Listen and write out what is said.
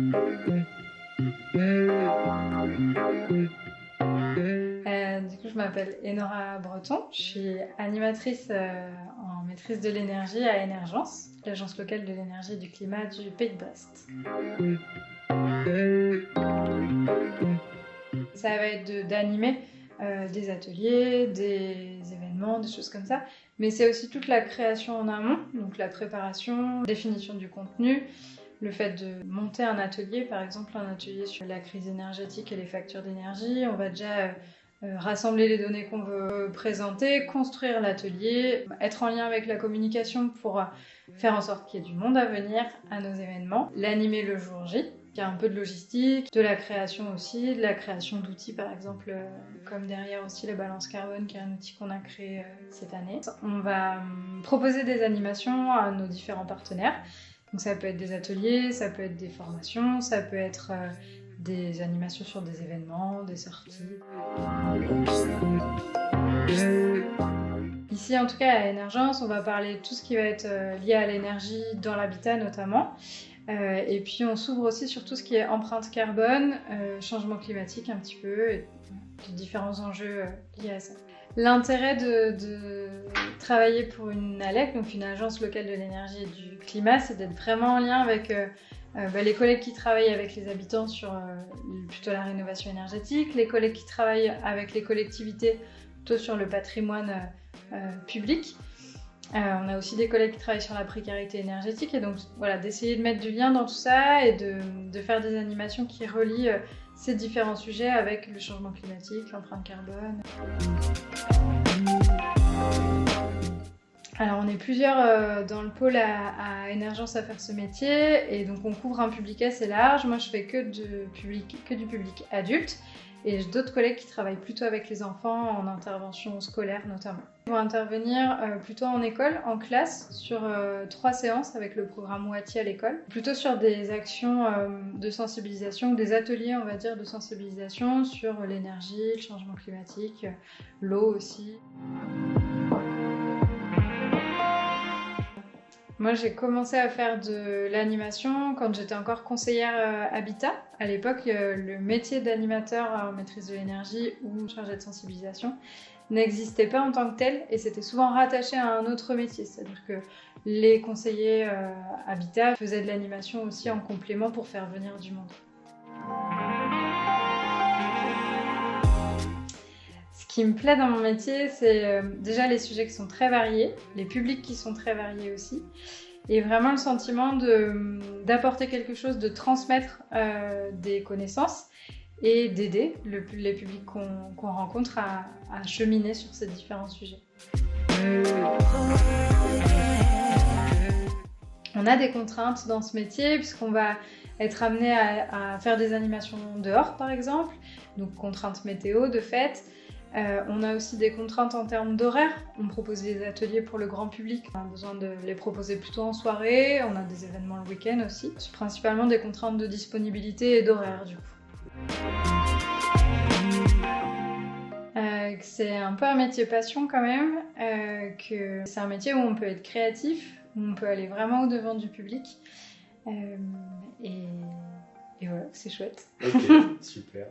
Du coup, je m'appelle Enora Breton, je suis animatrice en maîtrise de l'énergie à Énergence, l'agence locale de l'énergie et du climat du Pays de Brest. Ça va être d'animer des ateliers, des événements, des choses comme ça, mais c'est aussi toute la création en amont, donc la préparation, définition du contenu, le fait de monter un atelier, par exemple un atelier sur la crise énergétique et les factures d'énergie. On va déjà rassembler les données qu'on veut présenter, construire l'atelier, être en lien avec la communication pour faire en sorte qu'il y ait du monde à venir à nos événements, l'animer le jour J. Il y a un peu de logistique, de la création aussi, de la création d'outils par exemple, comme derrière aussi la balance carbone qui est un outil qu'on a créé cette année. On va proposer des animations à nos différents partenaires. Donc ça peut être des ateliers, ça peut être des formations, ça peut être des animations sur des événements, des sorties. Ici en tout cas à Énergence, on va parler de tout ce qui va être lié à l'énergie dans l'habitat notamment. Et puis on s'ouvre aussi sur tout ce qui est empreinte carbone, changement climatique un petit peu, et différents enjeux liés à ça. L'intérêt de travailler pour une ALEC, donc une agence locale de l'énergie et du climat, c'est d'être vraiment en lien avec les collègues qui travaillent avec les habitants sur plutôt la rénovation énergétique, les collègues qui travaillent avec les collectivités plutôt sur le patrimoine public. On a aussi des collègues qui travaillent sur la précarité énergétique, et donc voilà, d'essayer de mettre du lien dans tout ça et de faire des animations qui relient ces différents sujets avec le changement climatique, l'empreinte carbone. Alors on est plusieurs dans le pôle à Énergence à faire ce métier, et donc on couvre un public assez large. Moi je fais que du public adulte, et j'ai d'autres collègues qui travaillent plutôt avec les enfants en intervention scolaire notamment. Ils vont intervenir plutôt en école, en classe, sur 3 séances avec le programme Wati à l'école. Plutôt sur des actions de sensibilisation, des ateliers on va dire de sensibilisation sur l'énergie, le changement climatique, l'eau aussi. Moi, j'ai commencé à faire de l'animation quand j'étais encore conseillère Habitat. À l'époque, le métier d'animateur en maîtrise de l'énergie ou chargé de sensibilisation n'existait pas en tant que tel, et c'était souvent rattaché à un autre métier. C'est-à-dire que les conseillers Habitat faisaient de l'animation aussi en complément pour faire venir du monde. Ce qui me plaît dans mon métier, c'est déjà les sujets qui sont très variés, les publics qui sont très variés aussi, et vraiment le sentiment d'apporter quelque chose, de transmettre des connaissances et d'aider les publics qu'on rencontre à cheminer sur ces différents sujets. On a des contraintes dans ce métier puisqu'on va être amené à faire des animations dehors par exemple, donc contraintes météo de fait. On a aussi des contraintes en termes d'horaire. On propose des ateliers pour le grand public. On a besoin de les proposer plutôt en soirée. On a des événements le week-end aussi. C'est principalement des contraintes de disponibilité et d'horaire du coup. C'est un peu un métier passion quand même. Que c'est un métier où on peut être créatif, où on peut aller vraiment au devant du public. Et voilà, c'est chouette. Ok, super.